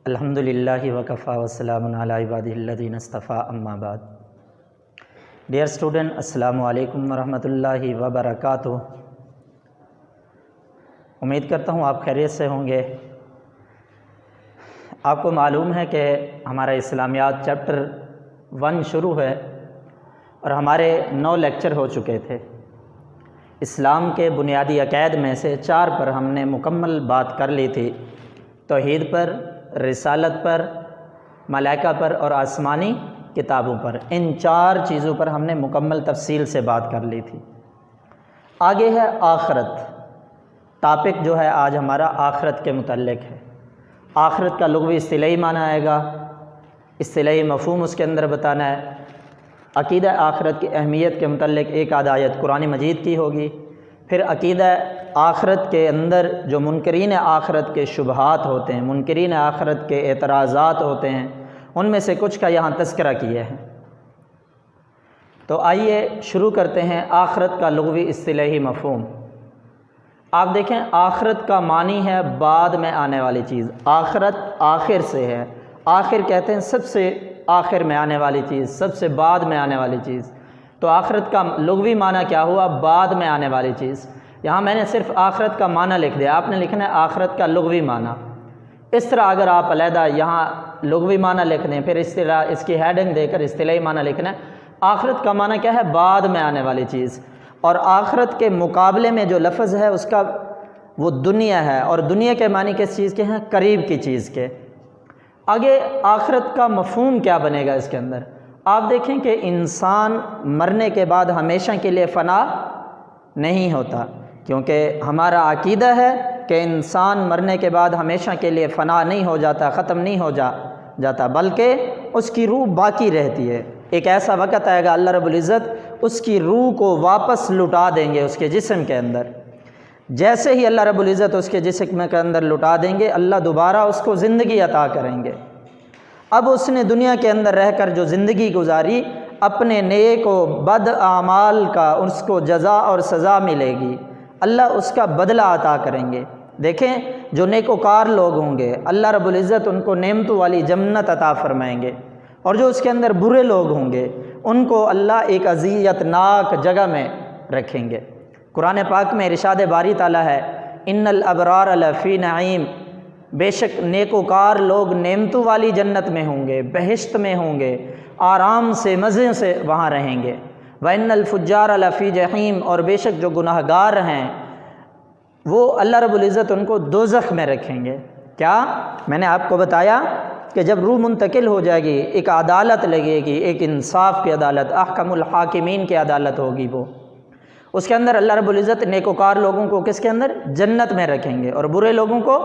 الحمدللہ وکفیٰ وسلام علی عبادہ الذین اصطفیٰ اما بعد. ڈیئر اسٹوڈنٹ، السلام علیکم ورحمۃ اللہ وبرکاتہ. امید کرتا ہوں آپ خیریت سے ہوں گے. آپ کو معلوم ہے کہ ہمارا اسلامیات چیپٹر 1 شروع ہے اور ہمارے 9 لیکچر ہو چکے تھے. اسلام کے بنیادی عقائد میں سے 4 پر ہم نے مکمل بات کر لی تھی: توحید پر، رسالت پر، ملائکہ پر اور آسمانی کتابوں پر. ان 4 چیزوں پر ہم نے مکمل تفصیل سے بات کر لی تھی. آگے ہے آخرت. ٹاپک جو ہے آج ہمارا آخرت کے متعلق ہے. آخرت کا لغوی اصطلاحی معنی آئے گا، اصطلاحی مفہوم اس کے اندر بتانا ہے. عقیدہ آخرت کی اہمیت کے متعلق ایک آدھ آیت قرآن مجید کی ہوگی. پھر عقیدہ آخرت کے اندر جو منکرین آخرت کے شبہات ہوتے ہیں، منکرین آخرت کے اعتراضات ہوتے ہیں، ان میں سے کچھ کا یہاں تذکرہ کیا ہے. تو آئیے شروع کرتے ہیں. آخرت کا لغوی اصطلاحی مفہوم. آپ دیکھیں، آخرت کا معنی ہے بعد میں آنے والی چیز. آخرت آخر سے ہے. آخر کہتے ہیں سب سے آخر میں آنے والی چیز، سب سے بعد میں آنے والی چیز. تو آخرت کا لغوی معنی کیا ہوا؟ بعد میں آنے والی چیز. یہاں میں نے صرف آخرت کا معنی لکھ دیا، آپ نے لکھنا ہے آخرت کا لغوی معنی. اس طرح اگر آپ علیحدہ یہاں لغوی معنی لکھ دیں، پھر اس کی ہیڈنگ دے کر اصطلاحی معنی لکھنا ہے. آخرت کا معنی کیا ہے؟ بعد میں آنے والی چیز. اور آخرت کے مقابلے میں جو لفظ ہے اس کا وہ دنیا ہے، اور دنیا کے معنی کس چیز کے ہیں؟ قریب کی چیز کے. آگے آخرت کا مفہوم کیا بنے گا اس کے اندر؟ آپ دیکھیں کہ انسان مرنے کے بعد ہمیشہ کے لیے فنا نہیں ہوتا، کیونکہ ہمارا عقیدہ ہے کہ انسان مرنے کے بعد ہمیشہ کے لیے فنا نہیں ہو جاتا، ختم نہیں ہو جاتا، بلکہ اس کی روح باقی رہتی ہے. ایک ایسا وقت آئے گا اللہ رب العزت اس کی روح کو واپس لٹا دیں گے اس کے جسم کے اندر. جیسے ہی اللہ رب العزت اس کے جسم کے اندر لٹا دیں گے، اللہ دوبارہ اس کو زندگی عطا کریں گے. اب اس نے دنیا کے اندر رہ کر جو زندگی گزاری، اپنے نیک و بد اعمال کا اس کو جزا اور سزا ملے گی. اللہ اس کا بدلہ عطا کریں گے. دیکھیں، جو نیکوکار لوگ ہوں گے اللہ رب العزت ان کو نعمتوں والی جنت عطا فرمائیں گے، اور جو اس کے اندر برے لوگ ہوں گے ان کو اللہ ایک اذیت ناک جگہ میں رکھیں گے. قرآن پاک میں ارشاد باری تعالیٰ ہے: ان الابرار لفی نعیم. بے شک نیکوکار لوگ نعمتوں والی جنت میں ہوں گے، بہشت میں ہوں گے، آرام سے مزے سے وہاں رہیں گے. وَإِنَّ الْفُجَّارَ لَفِي جَحِيمٍ. اور بے شک جو گناہ گار ہیں وہ اللہ رب العزت ان کو دوزخ میں رکھیں گے. کیا؟ میں نے آپ کو بتایا کہ جب روح منتقل ہو جائے گی، ایک عدالت لگے گی، ایک انصاف کی عدالت، احکم الحاکمین کی عدالت ہوگی. وہ اس کے اندر اللہ رب العزت نیکوکار لوگوں کو کس کے اندر؟ جنت میں رکھیں گے، اور برے لوگوں کو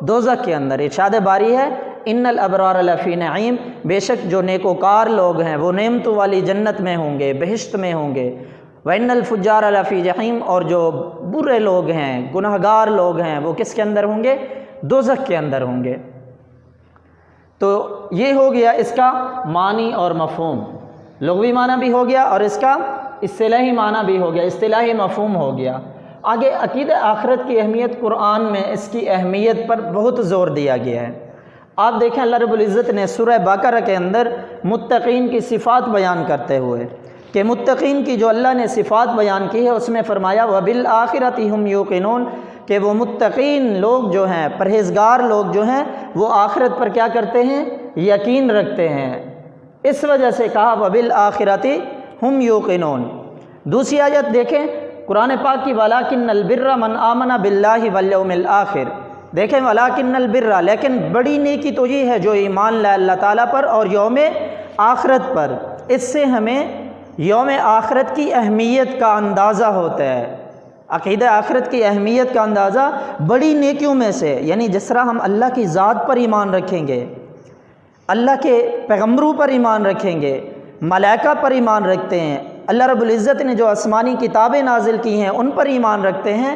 دوزخ کے اندر. ارشاد باری ہے: ان الابرار لفی نعیم. بے شک جو نیکوکار لوگ ہیں وہ نعمتوں والی جنت میں ہوں گے، بہشت میں ہوں گے. وَإِنَّ الْفُجَّارَ لَفِي جَحِيمٍ. اور جو برے لوگ ہیں، گناہ گار لوگ ہیں، وہ کس کے اندر ہوں گے؟ دوزخ کے اندر ہوں گے. تو یہ ہو گیا اس کا معنی اور مفہوم. لغوی معنی بھی ہو گیا اور اس کا اصطلاحی معنی بھی ہو گیا، اصطلاحی مفہوم ہو گیا. آگے عقیدہ آخرت کی اہمیت. قرآن میں اس کی اہمیت پر بہت زور دیا گیا ہے. آپ دیکھیں اللہ رب العزت نے سورہ بقرہ کے اندر متقین کی صفات بیان کرتے ہوئے کہ متقین کی جو اللہ نے صفات بیان کی ہے اس میں فرمایا: وَبِالْآخِرَةِ هُمْ يُوقِنُونَ. کہ وہ متقین لوگ جو ہیں، پرہیزگار لوگ جو ہیں، وہ آخرت پر کیا کرتے ہیں؟ یقین رکھتے ہیں. اس وجہ سے کہا وَبِالْآخِرَةِ هُمْ يُوقِنُونَ. دوسری آیت دیکھیں قرآن پاک کی: وَلَٰكِنَّ الْبِرَّ مَنْ آمَنَ بِاللَّهِ وَالْيَوْمِ الْآخِرِ. دیکھیں وَلَٰكِنَّ الْبِرَّ، لیکن بڑی نیکی تو یہ ہے جو ایمان لائے اللہ تعالیٰ پر اور یوم آخرت پر. اس سے ہمیں یوم آخرت کی اہمیت کا اندازہ ہوتا ہے. عقیدہ آخرت کی اہمیت کا اندازہ بڑی نیکیوں میں سے، یعنی جس طرح ہم اللہ کی ذات پر ایمان رکھیں گے، اللہ کے پیغمبروں پر ایمان رکھیں گے، ملائکہ پر ایمان رکھتے ہیں، اللہ رب العزت نے جو آسمانی کتابیں نازل کی ہیں ان پر ایمان رکھتے ہیں،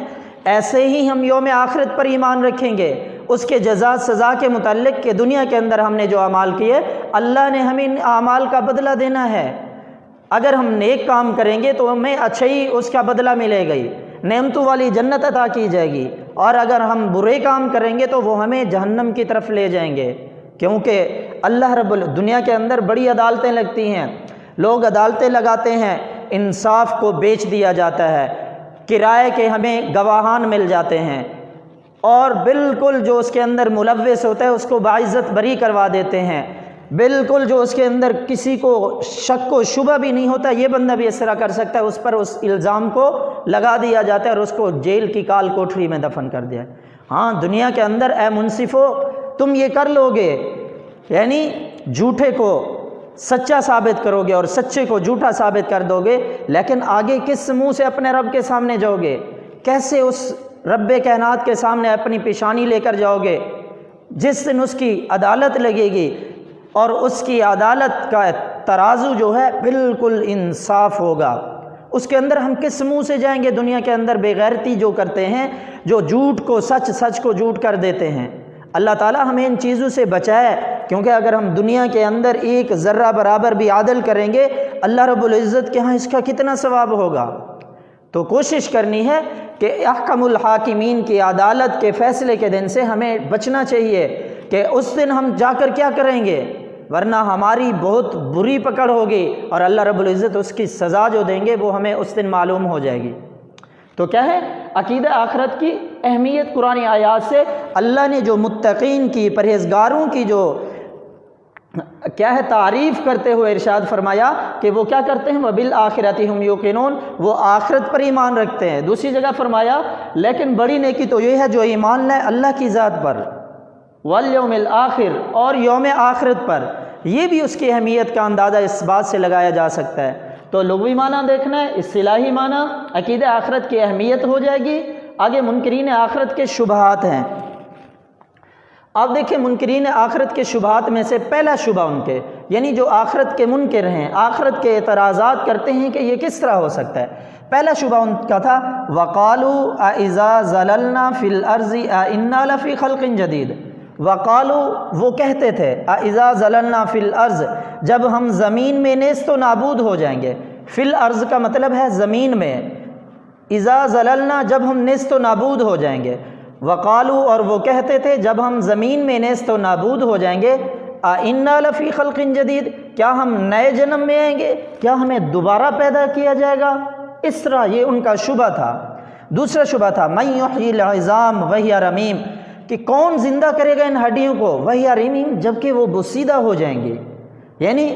ایسے ہی ہم یوم آخرت پر ایمان رکھیں گے، اس کے جزا سزا کے متعلق کہ دنیا کے اندر ہم نے جو اعمال کیے اللہ نے ہمیں ان اعمال کا بدلہ دینا ہے. اگر ہم نیک کام کریں گے تو ہمیں اچھا ہی اس کا بدلہ ملے گی، نعمتوں والی جنت عطا کی جائے گی، اور اگر ہم برے کام کریں گے تو وہ ہمیں جہنم کی طرف لے جائیں گے. کیونکہ اللہ دنیا کے اندر بڑی عدالتیں لگتی ہیں، لوگ عدالتیں لگاتے ہیں، انصاف کو بیچ دیا جاتا ہے، کرائے کے ہمیں گواہان مل جاتے ہیں، اور بالکل جو اس کے اندر ملوث ہوتا ہے اس کو باعزت بری کروا دیتے ہیں، بالکل جو اس کے اندر کسی کو شک و شبہ بھی نہیں ہوتا یہ بندہ بھی اس طرح کر سکتا ہے، اس پر اس الزام کو لگا دیا جاتا ہے اور اس کو جیل کی کال کوٹری میں دفن کر دیا ہے۔ ہاں دنیا کے اندر اے منصفو تم یہ کر لو گے، یعنی جھوٹے کو سچا ثابت کرو گے اور سچے کو جھوٹا ثابت کر دو گے، لیکن آگے کس منہ سے اپنے رب کے سامنے جاؤ گے؟ کیسے اس رب کائنات کے سامنے اپنی پیشانی لے کر جاؤ گے جس دن اس کی عدالت لگے گی اور اس کی عدالت کا ترازو جو ہے بالکل انصاف ہوگا؟ اس کے اندر ہم کس منہ سے جائیں گے؟ دنیا کے اندر بے غیرتی جو کرتے ہیں، جو جھوٹ کو سچ، سچ کو جھوٹ کر دیتے ہیں۔ اللہ تعالیٰ ہمیں ان چیزوں سے بچائے، کیونکہ اگر ہم دنیا کے اندر ایک ذرہ برابر بھی عدل کریں گے اللہ رب العزت کے ہاں اس کا کتنا ثواب ہوگا۔ تو کوشش کرنی ہے کہ احکم الحاکمین کی عدالت کے فیصلے کے دن سے ہمیں بچنا چاہیے کہ اس دن ہم جا کر کیا کریں گے، ورنہ ہماری بہت بری پکڑ ہوگی اور اللہ رب العزت اس کی سزا جو دیں گے وہ ہمیں اس دن معلوم ہو جائے گی۔ تو کیا ہے عقیدہ آخرت کی اہمیت؟ قرآن آیات سے اللہ نے جو متقین کی، پرہیزگاروں کی جو کیا ہے تعریف کرتے ہوئے ارشاد فرمایا کہ وہ کیا کرتے ہیں، وَبِالْآخِرَةِ هُمْ يُوقِنُونَ، وہ آخرت پر ایمان رکھتے ہیں۔ دوسری جگہ فرمایا لیکن بڑی نیکی تو یہ ہے جو ایمان لائے اللہ کی ذات پر، وَالْيَوْمِ الْآخِرِ، اور یوم آخرت پر۔ یہ بھی اس کی اہمیت کا اندازہ اس بات سے لگایا جا سکتا ہے۔ تو لغوی معنی دیکھنا ہے، اصطلاحی معنی، عقیدہ آخرت کی اہمیت ہو جائے گی۔ آگے منکرین آخرت کے شبہات ہیں۔ آپ دیکھیں منکرین آخرت کے شبہات میں سے پہلا شبہ ان کے، یعنی جو آخرت کے منکر ہیں، آخرت کے اعتراضات کرتے ہیں کہ یہ کس طرح ہو سکتا ہے، پہلا شبہ ان کا تھا وَقَالُوا أَإِذَا زَلَلْنَا فِي الْأَرْضِ أَإِنَّا لَفِي خَلْقٍ جَدِيدٍ، وقالو وہ کہتے تھے اذا زللنا فی الارض، جب ہم زمین میں نیست و نابود ہو جائیں گے۔ فی الارض کا مطلب ہے زمین میں، اذا زللنا جب ہم نیست و نابود ہو جائیں گے، وقالو اور وہ کہتے تھے جب ہم زمین میں نیست و نابود ہو جائیں گے، اِنَّا لَفِي خَلْقٍ جَدِيدٍ، کیا ہم نئے جنم میں آئیں گے، کیا ہمیں دوبارہ پیدا کیا جائے گا؟ اس طرح یہ ان کا شبہ تھا۔ دوسرا شبہ تھا مَن یحیی العظام وَهِیَ رَمِیمٌ، کہ کون زندہ کرے گا ان ہڈیوں کو، وہی رمیم، جبکہ وہ بوسیدہ ہو جائیں گی، یعنی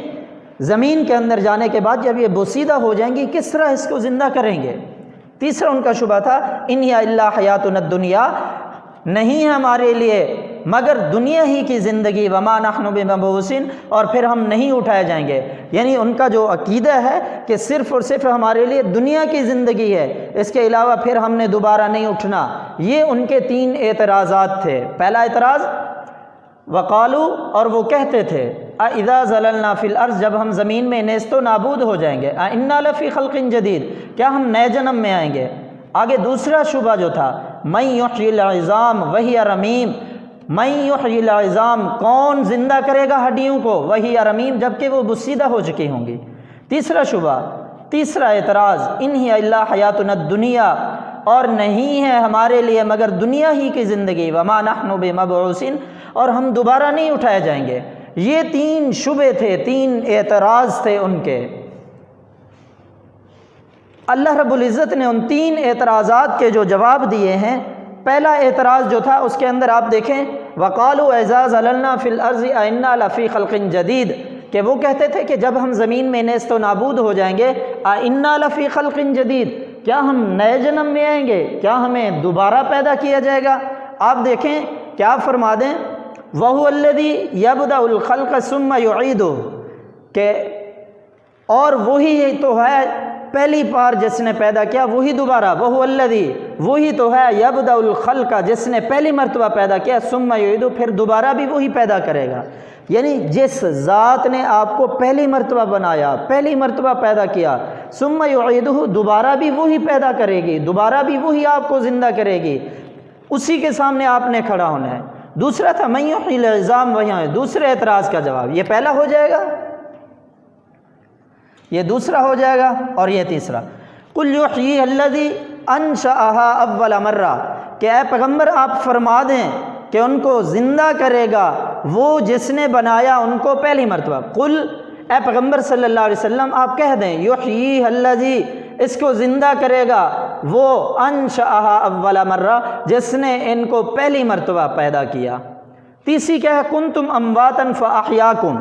زمین کے اندر جانے کے بعد جب یہ بوسیدہ ہو جائیں گی کس طرح اس کو زندہ کریں گے؟ تیسرا ان کا شبہ تھا ان ہی الا حیاتنا الدنیا، نہیں ہے ہمارے لیے مگر دنیا ہی کی زندگی، وما نحن بمبعوثین، اور پھر ہم نہیں اٹھائے جائیں گے۔ یعنی ان کا جو عقیدہ ہے کہ صرف اور صرف ہمارے لیے دنیا کی زندگی ہے، اس کے علاوہ پھر ہم نے دوبارہ نہیں اٹھنا۔ یہ ان کے تین اعتراضات تھے۔ پہلا اعتراض وقالو، اور وہ کہتے تھے اذا زللنا فی الارض، جب ہم زمین میں نیست و نابود ہو جائیں گے، انا لفی خلق جدید، کیا ہم نئے جنم میں آئیں گے؟ آگے دوسرا شبہ جو تھا من یحیی العظام وہی رمیم، من یحیی العظام، کون زندہ کرے گا ہڈیوں کو، وہی رمیم، جبکہ وہ بوسیدہ ہو چکی ہوں گی۔ تیسرا شبہ، تیسرا اعتراض ان ہی الا حیاتنا الدنیا، اور نہیں ہے ہمارے لیے مگر دنیا ہی کی زندگی، وما نحن بمبعوثین، اور ہم دوبارہ نہیں اٹھائے جائیں گے۔ یہ تین شبے تھے، تین اعتراض تھے ان کے۔ اللہ رب العزت نے ان تین اعتراضات کے جو جواب دیے ہیں، پہلا اعتراض جو تھا اس کے اندر آپ دیکھیں وقالوا اذا زللنا فی الارض انا لفی خلق جدید، کہ وہ کہتے تھے کہ جب ہم زمین میں نیست و نابود ہو جائیں گے، انا لفی خلق جدید، کیا ہم نئے جنم میں آئیں گے، کیا ہمیں دوبارہ پیدا کیا جائے گا؟ آپ دیکھیں کیا فرما دیں وَهُوَ الَّذِي يَبْدَأُ الْخَلْقَ ثُمَّ يُعِيدُهُ، کہ اور وہی تو ہے پہلی بار جس نے پیدا کیا وہی دوبارہ، وَهُوَ الَّذِي، وہی تو ہے يَبْدَأُ الْخَلْقَ، جس نے پہلی مرتبہ پیدا کیا، ثُمَّ يُعِيدُهُ، پھر دوبارہ بھی وہی پیدا کرے گا۔ یعنی جس ذات نے آپ کو پہلی مرتبہ بنایا، پہلی مرتبہ پیدا کیا، ثُمَّ يُعِيدُهُ، دوبارہ بھی وہی پیدا کرے گی، دوبارہ بھی وہی آپ کو زندہ کرے گی، اسی کے سامنے آپ نے کھڑا ہونا ہے۔ دوسرا تھا من یحیی العظام وہی، دوسرے اعتراض کا جواب، یہ پہلا ہو جائے گا، یہ دوسرا ہو جائے گا، اور یہ تیسرا۔ قل یحییھا الذی انشأھا اول مرہ، کہ اے پیغمبر آپ فرما دیں کہ ان کو زندہ کرے گا وہ جس نے بنایا ان کو پہلی مرتبہ۔ قل، اے پیغمبر صلی اللہ علیہ وسلم آپ کہہ دیں، یحییھا الذی، اس کو زندہ کرے گا وہ، انشأھا اول مرہ، جس نے ان کو پہلی مرتبہ پیدا کیا۔ تیسری کیا ہے؟ کنتم امواتا فاحیاکم،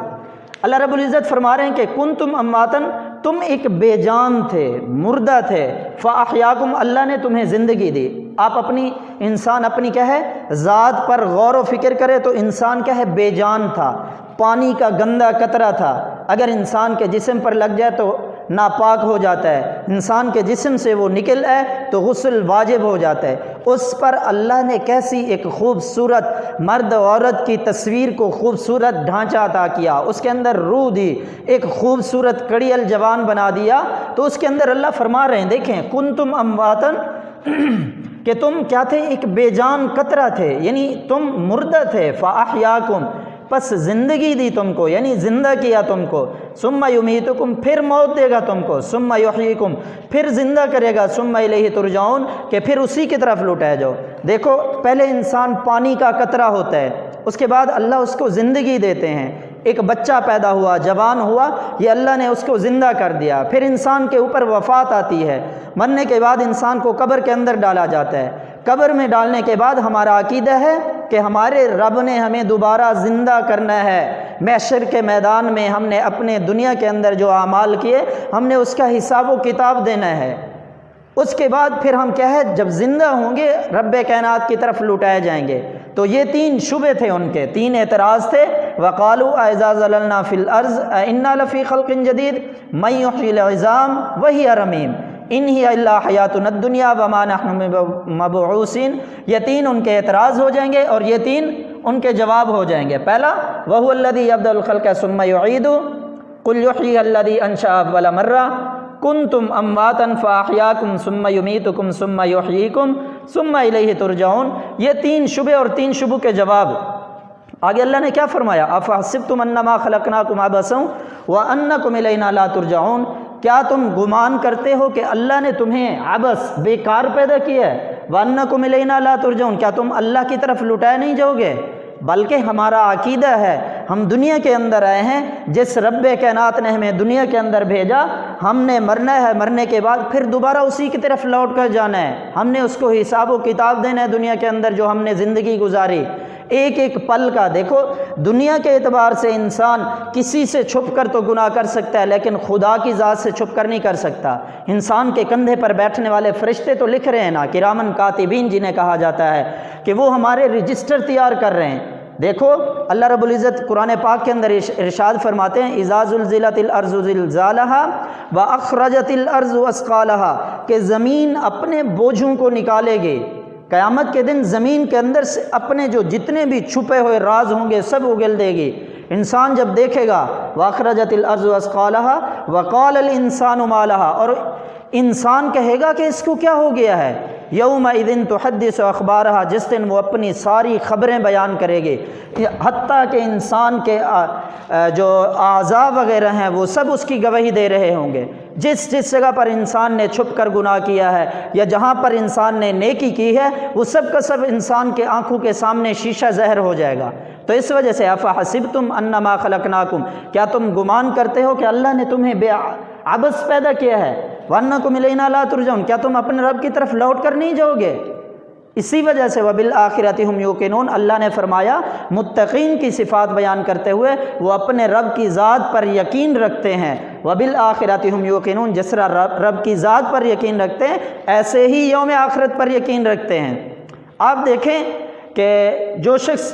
اللہ رب العزت فرما رہے ہیں کہ کنتم امواتا، تم ایک بے جان تھے، مردہ تھے، فاحیاکم، اللہ نے تمہیں زندگی دی۔ آپ اپنی انسان اپنی کیا ہے ذات پر غور و فکر کرے تو انسان کیا ہے بے جان تھا، پانی کا گندا قطرہ تھا، اگر انسان کے جسم پر لگ جائے تو ناپاک ہو جاتا ہے، انسان کے جسم سے وہ نکل آئے تو غسل واجب ہو جاتا ہے۔ اس پر اللہ نے کیسی ایک خوبصورت مرد و عورت کی تصویر کو خوبصورت ڈھانچہ عطا کیا، اس کے اندر روح دی، ایک خوبصورت کڑی الجوان بنا دیا۔ تو اس کے اندر اللہ فرما رہے ہیں، دیکھیں کنتم امواتن، کہ تم کیا تھے؟ ایک بے جان قطرہ تھے، یعنی تم مردہ تھے، فاحیاکم، پس زندگی دی تم کو، یعنی زندہ کیا تم کو، ثم یمیتکم، پھر موت دے گا تم کو، ثم یحییکم، پھر زندہ کرے گا، ثم الیہ ترجعون، کہ پھر اسی کی طرف لوٹائے جاؤ۔ دیکھو پہلے انسان پانی کا قطرہ ہوتا ہے، اس کے بعد اللہ اس کو زندگی دیتے ہیں، ایک بچہ پیدا ہوا، جوان ہوا، یہ اللہ نے اس کو زندہ کر دیا، پھر انسان کے اوپر وفات آتی ہے، مرنے کے بعد انسان کو قبر کے اندر ڈالا جاتا ہے۔ قبر میں ڈالنے کے بعد ہمارا عقیدہ ہے کہ ہمارے رب نے ہمیں دوبارہ زندہ کرنا ہے، محشر کے میدان میں ہم نے اپنے دنیا کے اندر جو اعمال کیے ہم نے اس کا حساب و کتاب دینا ہے۔ اس کے بعد پھر ہم کیا ہے جب زندہ ہوں گے رب کائنات کی طرف لوٹائے جائیں گے۔ تو یہ تین شبے تھے ان کے، تین اعتراض تھے۔ وَقَالُوا أَإِذَا زَلَلْنَا فِي الْأَرْضِ أَإِنَّا لَفِي خَلْقٍ جَدِيدٍ مَن يُحْيِي الْعِظَامَ وَهِيَ رَمِيمٌ إِنْ هِيَ إِلَّا حَيَاتُنَا الدُّنْيَا وَمَا نَحْنُ مَبْعُوثِينَ۔ یہ تین ان کے اعتراض ہو جائیں گے اور یہ تین ان کے جواب ہو جائیں گے۔ پہلا وَهُوَ الَّذِي يَبْدَأُ الْخَلْقَ ثُمَّ يُعِيدُهُ قُلْ يُحْيِيهَا الَّذِي أَنشَأَهَا أَوَّلَ مَرَّةٍ کنتم امواتا فاحیاکم ثم یمیتکم ثم یحییکم ثم الیہ ترجعون۔ یہ تین شبے اور تین شبوں کے جواب۔ آگے اللہ نے کیا فرمایا؟ افحسبتم انما خلقناکم عبثا وانکم الینا لا ترجعون۔ کیا تم گمان کرتے ہو کہ اللہ نے تمہیں عبث بیکار پیدا کیا ہے؟ وانکم الینا لا ترجعون، کیا تم اللہ کی طرف لٹائے نہیں جاؤ گے؟ بلکہ ہمارا عقیدہ ہے ہم دنیا کے اندر آئے ہیں، جس رب کائنات نے ہمیں دنیا کے اندر بھیجا ہم نے مرنا ہے، مرنے کے بعد پھر دوبارہ اسی کی طرف لوٹ کر جانا ہے، ہم نے اس کو حساب و کتاب دینا ہے دنیا کے اندر جو ہم نے زندگی گزاری ایک ایک پل کا۔ دیکھو دنیا کے اعتبار سے انسان کسی سے چھپ کر تو گناہ کر سکتا ہے لیکن خدا کی ذات سے چھپ کر نہیں کر سکتا۔ انسان کے کندھے پر بیٹھنے والے فرشتے تو لکھ رہے ہیں نا، کرامن کاتبین جنہیں کہا جاتا ہے، کہ وہ ہمارے رجسٹر تیار کر رہے ہیں۔ دیکھو اللہ رب العزت قرآن پاک کے اندر ارشاد فرماتے ہیں اذا زلزلت الارض زلزالها واخرجت الارض اثقالها، کہ زمین اپنے بوجھوں کو نکالے گی۔ قیامت کے دن زمین کے اندر سے اپنے جو جتنے بھی چھپے ہوئے راز ہوں گے سب اگل دے گی۔ انسان جب دیکھے گا واخرجت الارض اثقالها وقال الانسان ما لها، اور انسان کہے گا کہ اس کو کیا ہو گیا ہے؟ یومئذ تحدث اخبارها، جس دن وہ اپنی ساری خبریں بیان کرے گی، حتیٰ کہ انسان کے جو اعضاء وغیرہ ہیں وہ سب اس کی گواہی دے رہے ہوں گے۔ جس جس جگہ پر انسان نے چھپ کر گناہ کیا ہے یا جہاں پر انسان نے نیکی کی ہے وہ سب کا سب انسان کے آنکھوں کے سامنے شیشہ ظاہر ہو جائے گا۔ تو اس وجہ سے افحسبتم انما خلقناکم، کیا تم گمان کرتے ہو کہ اللہ نے تمہیں بے عبث پیدا کیا ہے؟ وانکم الینا لا ترجعون، کیا تم اپنے رب کی طرف لوٹ کر نہیں جاؤ گے؟ اسی وجہ سے وبالآخرۃ ہم یوقنون، اللہ نے فرمایا متقین کی صفات بیان کرتے ہوئے وہ اپنے رب کی ذات پر یقین رکھتے ہیں۔ وبالآخرۃ ہم یوقنون، جس طرح رب کی ذات پر یقین رکھتے ہیں ایسے ہی یوم آخرت پر یقین رکھتے ہیں۔ آپ دیکھیں کہ جو شخص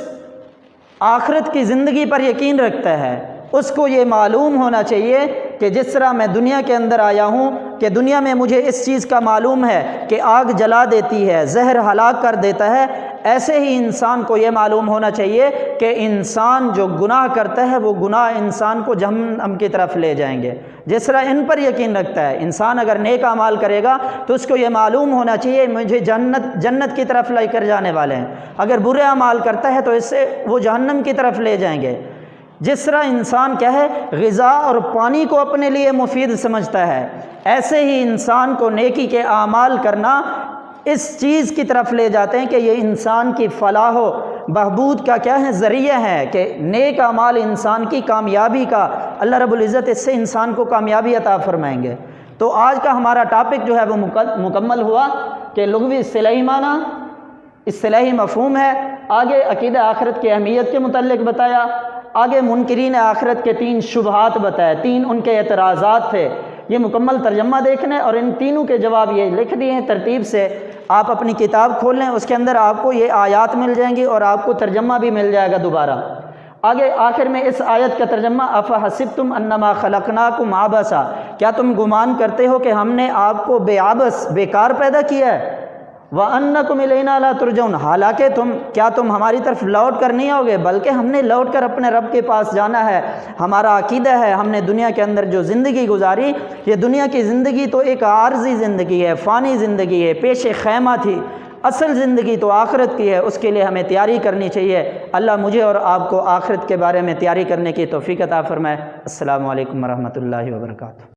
آخرت کی زندگی پر یقین رکھتا ہے اس کو یہ معلوم ہونا چاہیے کہ جس طرح میں دنیا کے اندر آیا ہوں کہ دنیا میں مجھے اس چیز کا معلوم ہے کہ آگ جلا دیتی ہے، زہر ہلاک کر دیتا ہے، ایسے ہی انسان کو یہ معلوم ہونا چاہیے کہ انسان جو گناہ کرتا ہے وہ گناہ انسان کو جہنم کی طرف لے جائیں گے۔ جس طرح ان پر یقین رکھتا ہے انسان اگر نیک اعمال کرے گا تو اس کو یہ معلوم ہونا چاہیے مجھے جنت کی طرف لے کر جانے والے ہیں، اگر برے اعمال کرتا ہے تو اس سے وہ جہنم کی طرف لے جائیں گے۔ جس طرح انسان کیا ہے غذا اور پانی کو اپنے لیے مفید سمجھتا ہے، ایسے ہی انسان کو نیکی کے اعمال کرنا اس چیز کی طرف لے جاتے ہیں کہ یہ انسان کی فلاح و بہبود کا کیا ہے ذریعہ ہے کہ نیک اعمال انسان کی کامیابی کا اللہ رب العزت اس سے انسان کو کامیابی عطا فرمائیں گے۔ تو آج کا ہمارا ٹاپک جو ہے وہ مکمل ہوا کہ لغوی اصطلاحی معنی، اصطلاحی مفہوم ہے، آگے عقیدہ آخرت کی اہمیت کے متعلق بتایا، آگے منکرین آخرت کے 3 شبہات بتائے، 3 ان کے اعتراضات تھے۔ یہ مکمل ترجمہ دیکھنے اور ان تینوں کے جواب یہ لکھ دیے ہیں ترتیب سے، آپ اپنی کتاب کھول لیں، اس کے اندر آپ کو یہ آیات مل جائیں گی اور آپ کو ترجمہ بھی مل جائے گا دوبارہ۔ آگے آخر میں اس آیت کا ترجمہ افحسبتم انما خلقناکم عبثا، کیا تم گمان کرتے ہو کہ ہم نے آپ کو بے عبث بیکار پیدا کیا ہے؟ وَأَنَّكُمْ إِلَيْنَا لَا تُرْجَعُونَ، حالانکہ کیا تم ہماری طرف لوٹ کر نہیں آؤ گے، بلکہ ہم نے لوٹ کر اپنے رب کے پاس جانا ہے۔ ہمارا عقیدہ ہے ہم نے دنیا کے اندر جو زندگی گزاری، یہ دنیا کی زندگی تو ایک عارضی زندگی ہے، فانی زندگی ہے، پیش خیمہ تھی، اصل زندگی تو آخرت کی ہے، اس کے لیے ہمیں تیاری کرنی چاہیے۔ اللہ مجھے اور آپ کو آخرت کے بارے میں تیاری کرنے کی توفیق عطا فرمائے۔ السلام علیکم ورحمۃ اللہ وبرکاتہ۔